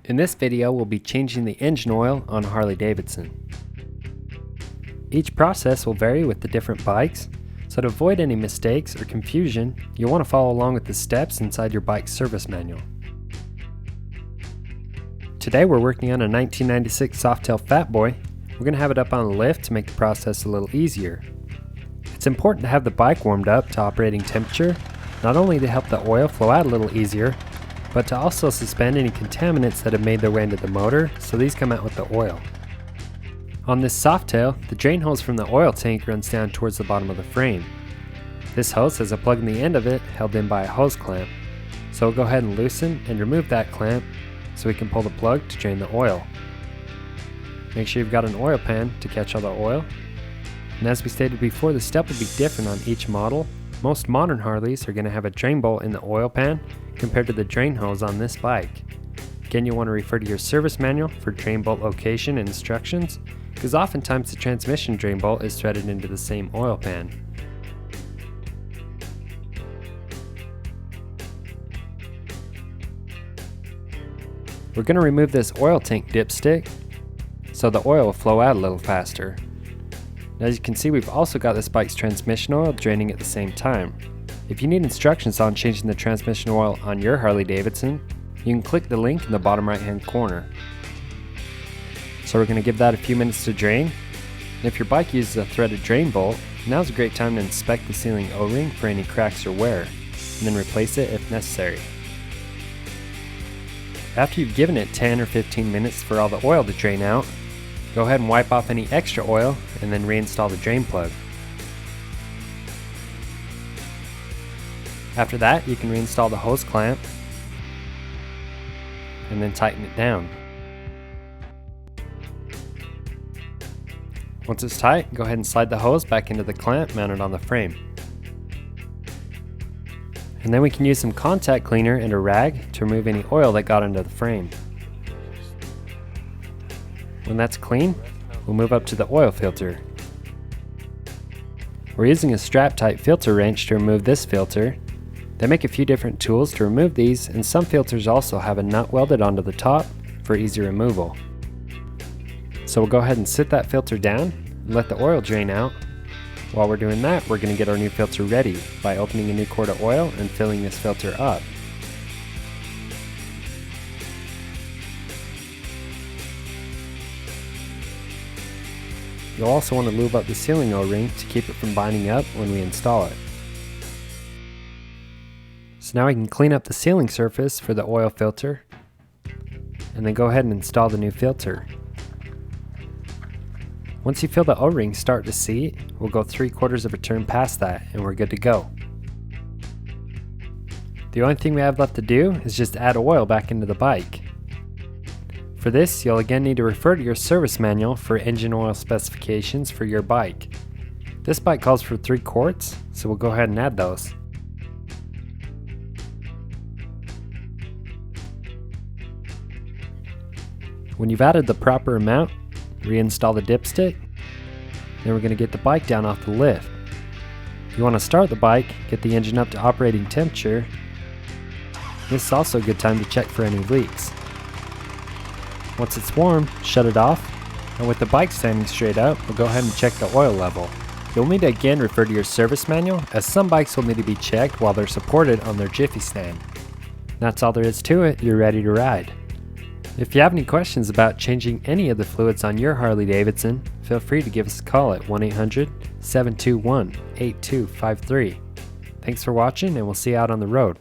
In this video, we'll be changing the engine oil on Harley Davidson. Each process will vary with the different bikes, so to avoid any mistakes or confusion, you'll want to follow along with the steps inside your bike's service manual. Today we're working on a 1996 Softail Fat Boy. We're going to have it up on a lift to make the process a little easier. It's important to have the bike warmed up to operating temperature, not only to help the oil flow out a little easier, but to also suspend any contaminants that have made their way into the motor, so these come out with the oil. On this Softail, the drain hose from the oil tank runs down towards the bottom of the frame. This hose has a plug in the end of it held in by a hose clamp, so we'll go ahead and loosen and remove that clamp so we can pull the plug to drain the oil. Make sure you've got an oil pan to catch all the oil. And as we stated before, the step will be different on each model. Most modern Harleys are going to have a drain bolt in the oil pan compared to the drain hose on this bike. Again, you'll want to refer to your service manual for drain bolt location and instructions, because oftentimes the transmission drain bolt is threaded into the same oil pan. We're going to remove this oil tank dipstick so the oil will flow out a little faster. As you can see, we've also got this bike's transmission oil draining at the same time. If you need instructions on changing the transmission oil on your Harley Davidson, you can click the link in the bottom right hand corner. So we're going to give that a few minutes to drain. And if your bike uses a threaded drain bolt, now's a great time to inspect the sealing O-ring for any cracks or wear, and then replace it if necessary. After you've given it 10 or 15 minutes for all the oil to drain out, go ahead and wipe off any extra oil and then reinstall the drain plug. After that, you can reinstall the hose clamp and then tighten it down. Once it's tight, go ahead and slide the hose back into the clamp mounted on the frame. And then we can use some contact cleaner and a rag to remove any oil that got into the frame. When that's clean, we'll move up to the oil filter. We're using a strap type filter wrench to remove this filter. They make a few different tools to remove these, and some filters also have a nut welded onto the top for easy removal. So we'll go ahead and sit that filter down and let the oil drain out. While we're doing that, we're going to get our new filter ready by opening a new quart of oil and filling this filter up. You'll also want to lube up the sealing O-ring to keep it from binding up when we install it. So now we can clean up the sealing surface for the oil filter and then go ahead and install the new filter. Once you feel the O-ring start to seat, we'll go 3/4 of a turn past that and we're good to go. The only thing we have left to do is just add oil back into the bike. For this, you'll again need to refer to your service manual for engine oil specifications for your bike. This bike calls for 3 quarts, so we'll go ahead and add those. When you've added the proper amount, reinstall the dipstick. Then we're going to get the bike down off the lift. You want to start the bike, get the engine up to operating temperature. This is also a good time to check for any leaks. Once it's warm, shut it off, and with the bike standing straight up, we'll go ahead and check the oil level. You'll need to again refer to your service manual, as some bikes will need to be checked while they're supported on their jiffy stand. That's all there is to it. You're ready to ride. If you have any questions about changing any of the fluids on your Harley Davidson, feel free to give us a call at 1-800-721-8253. Thanks for watching, and we'll see you out on the road.